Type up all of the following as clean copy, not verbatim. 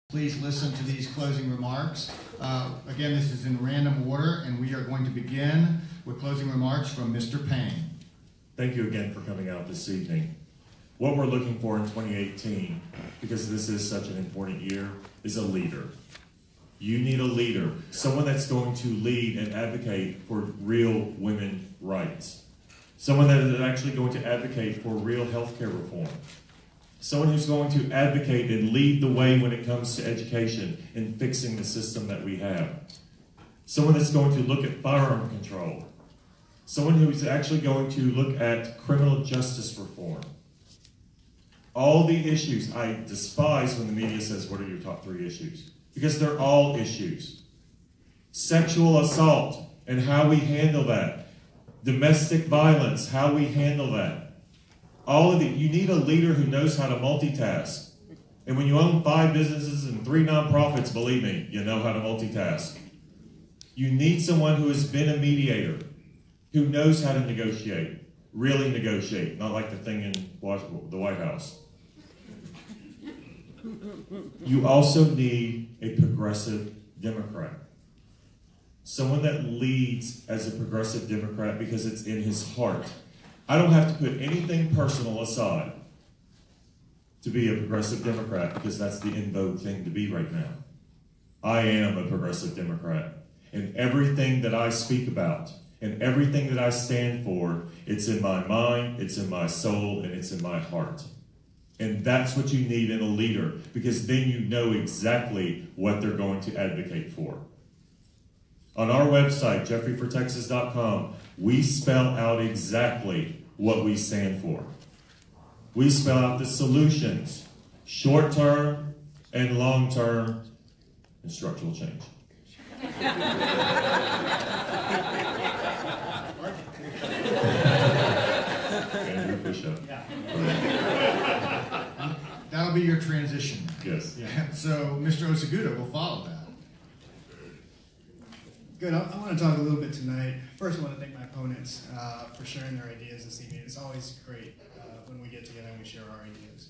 Please listen to these closing remarks. Again, this is in random order, and we are going to begin with closing remarks from Mr. Payne. Thank you again for coming out this evening. What we're looking for in 2018, because this is such an important year, is a leader. You need a leader, someone that's going to lead and advocate for real women's rights. Someone that is actually going to advocate for real healthcare reform. Someone who's going to advocate and lead the way when it comes to education and fixing the system that we have. Someone that's going to look at firearm control. Someone who's actually going to look at criminal justice reform. All the issues, I despise when the media says, what are your top 3 issues? Because they're all issues. Sexual assault and how we handle that. Domestic violence, how we handle that. All of it, you need a leader who knows how to multitask. And when you own 5 businesses and 3 nonprofits, believe me, you know how to multitask. You need someone who has been a mediator, who knows how to negotiate, really negotiate, not like the thing in the White House. You also need a progressive Democrat. Someone that leads as a progressive Democrat because it's in his heart. I don't have to put anything personal aside to be a progressive Democrat because that's the in vogue thing to be right now. I am a progressive Democrat. And everything that I speak about and everything that I stand for, it's in my mind, it's in my soul, and it's in my heart. And that's what you need in a leader, because then you know exactly what they're going to advocate for. On our website, jeffreyfortexas.com, we spell out exactly what we stand for. We spell out the solutions, short-term and long-term, and structural change. Andrew, push up. That'll be your transition. Yes. Yeah. So Mr. Osaguda will follow that. Good. I want to talk a little bit tonight. First, I want to thank my opponents for sharing their ideas this evening. It's always great when we get together and we share our ideas.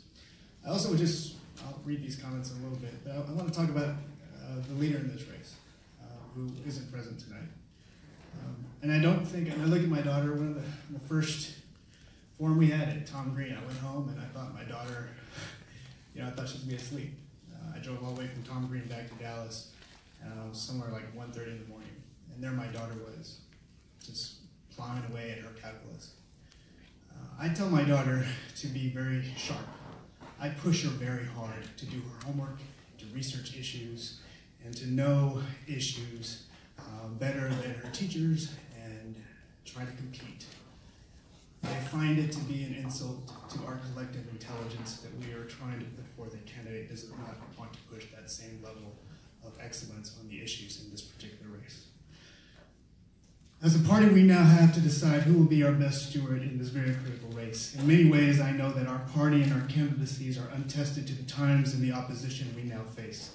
I also I'll read these comments in a little bit, but I want to talk about the leader in this race who isn't present tonight. And I look at my daughter, one of the first forum we had at Tom Green, I went home and I thought my daughter, I thought she was going to be asleep. I drove all the way from Tom Green back to Dallas. Somewhere like 1:30 in the morning. And there my daughter was, just plowing away at her calculus. I tell my daughter to be very sharp. I push her very hard to do her homework, to research issues, and to know issues better than her teachers and try to compete. I find it to be an insult to our collective intelligence that we are trying to put forth a candidate does not want to push that same level of excellence on the issues in this particular race. As a party, we now have to decide who will be our best steward in this very critical race. In many ways, I know that our party and our candidacies are untested to the times and the opposition we now face.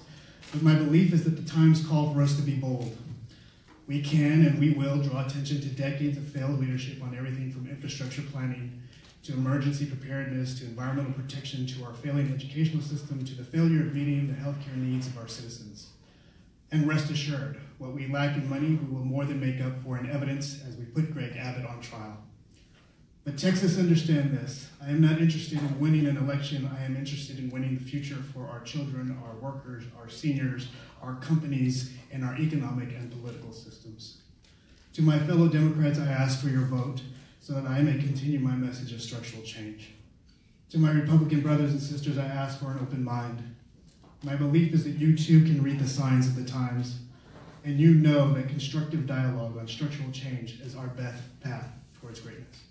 But my belief is that the times call for us to be bold. We can and we will draw attention to decades of failed leadership on everything from infrastructure planning to emergency preparedness, to environmental protection, to our failing educational system, to the failure of meeting the healthcare needs of our citizens. And rest assured, what we lack in money, we will more than make up for in evidence as we put Greg Abbott on trial. But Texas, understand this. I am not interested in winning an election. I am interested in winning the future for our children, our workers, our seniors, our companies, and our economic and political systems. To my fellow Democrats, I ask for your vote so that I may continue my message of structural change. To my Republican brothers and sisters, I ask for an open mind. My belief is that you too can read the signs of the times, and you know that constructive dialogue on structural change is our best path towards greatness.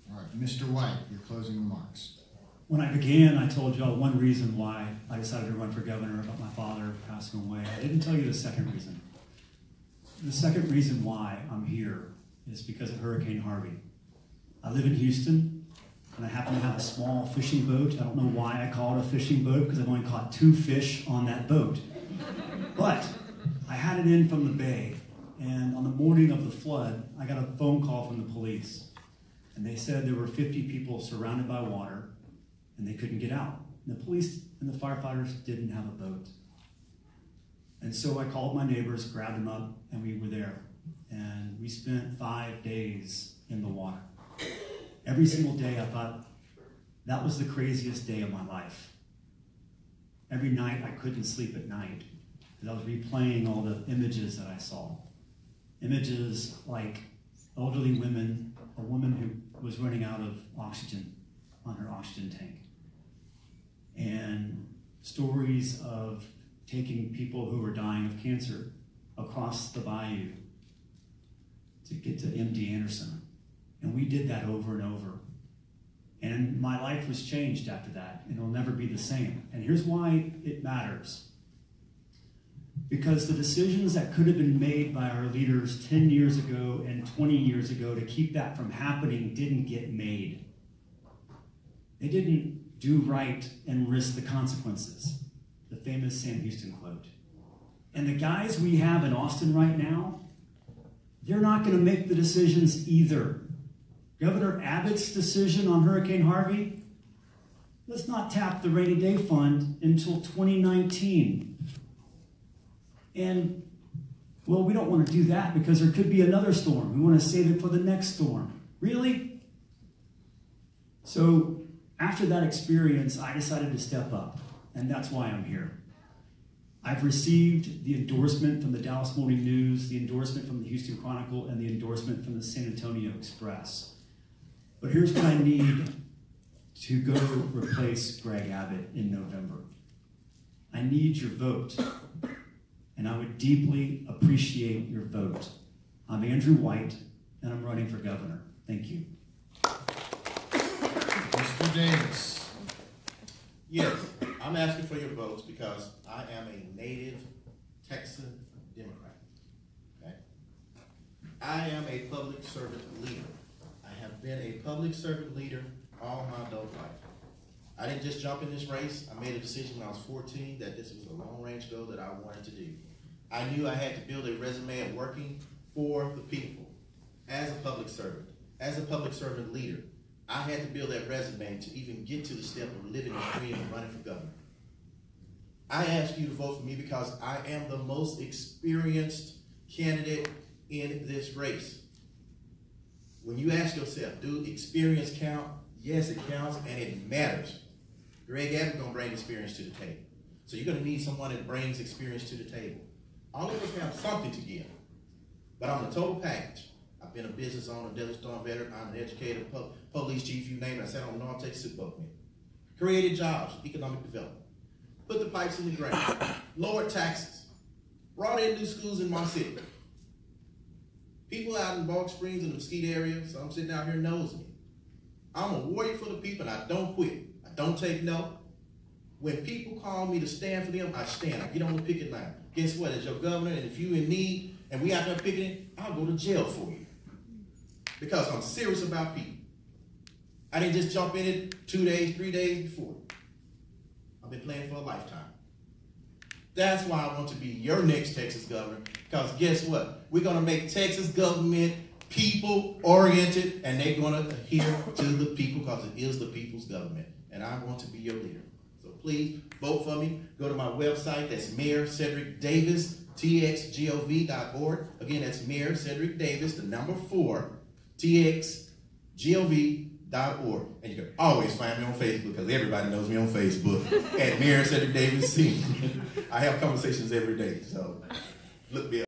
All right, Mr. White, your closing remarks. When I began, I told y'all one reason why I decided to run for governor about my father passing away. I didn't tell you the second reason. The second reason why I'm here is because of Hurricane Harvey. I live in Houston, and I happen to have a small fishing boat. I don't know why I call it a fishing boat, because I've only caught 2 fish on that boat. But I had it in from the bay, and on the morning of the flood, I got a phone call from the police. And they said there were 50 people surrounded by water, and they couldn't get out. The police and the firefighters didn't have a boat. And so I called my neighbors, grabbed them up, and we were there. And we spent 5 days in the water. Every single day I thought, that was the craziest day of my life. Every night I couldn't sleep at night because I was replaying all the images that I saw. Images like elderly women, a woman who was running out of oxygen on her oxygen tank. And stories of taking people who were dying of cancer across the bayou to get to MD Anderson. And we did that over and over. And my life was changed after that, and it'll never be the same. And here's why it matters. Because the decisions that could have been made by our leaders 10 years ago and 20 years ago to keep that from happening didn't get made. They didn't do right and risk the consequences. The famous Sam Houston quote. And the guys we have in Austin right now, they're not going to make the decisions either. Governor Abbott's decision on Hurricane Harvey, let's not tap the rainy day fund until 2019. And, well, we don't want to do that because there could be another storm. We want to save it for the next storm. Really? So after that experience, I decided to step up, and that's why I'm here. I've received the endorsement from the Dallas Morning News, the endorsement from the Houston Chronicle, and the endorsement from the San Antonio Express. But here's what I need to go replace Greg Abbott in November. I need your vote, and I would deeply appreciate your vote. I'm Andrew White, and I'm running for governor. Thank you. Mr. Davis. Yes, I'm asking for your votes because I am a native Texan Democrat. Okay? I am a public servant leader. I have been a public servant leader all my adult life. I didn't just jump in this race. I made a decision when I was 14 that this was a long-range goal that I wanted to do. I knew I had to build a resume of working for the people as a public servant, as a public servant leader. I had to build that resume to even get to the step of living a dream and running for governor. I ask you to vote for me because I am the most experienced candidate in this race. When you ask yourself, do experience count? Yes, it counts and it matters. Greg Abbott's going to bring experience to the table. So you're going to need someone that brings experience to the table. All of us have something to give, but I'm the total package. I've been a business owner, Desert Storm veteran, I'm an educator, police chief, you name it. I sat on the North Texas Boat Committee. Created jobs, economic development. Put the pipes in the ground. Lowered taxes. Brought in new schools in my city. People out in Balk Springs and the Mesquite area, so I'm sitting out here knows me. I'm a warrior for the people and I don't quit. I don't take no. When people call me to stand for them, I stand. I get on the picket line. Guess what? As your governor, and if you in need and we out there picketing, I'll go to jail for you. Because I'm serious about people. I didn't just jump in it 2 days, 3 days before. I've been playing for a lifetime. That's why I want to be your next Texas governor. Because guess what? We're going to make Texas government people-oriented, and they're going to adhere to the people because it is the people's government. And I want to be your leader. So please vote for me. Go to my website. That's Mayor Cedric Davis, txgov.org. Again, that's Mayor Cedric Davis, the number 4, txgov.org. And you can always find me on Facebook because everybody knows me on Facebook at Mayor Cedric Davis. I have conversations every day. So look me up.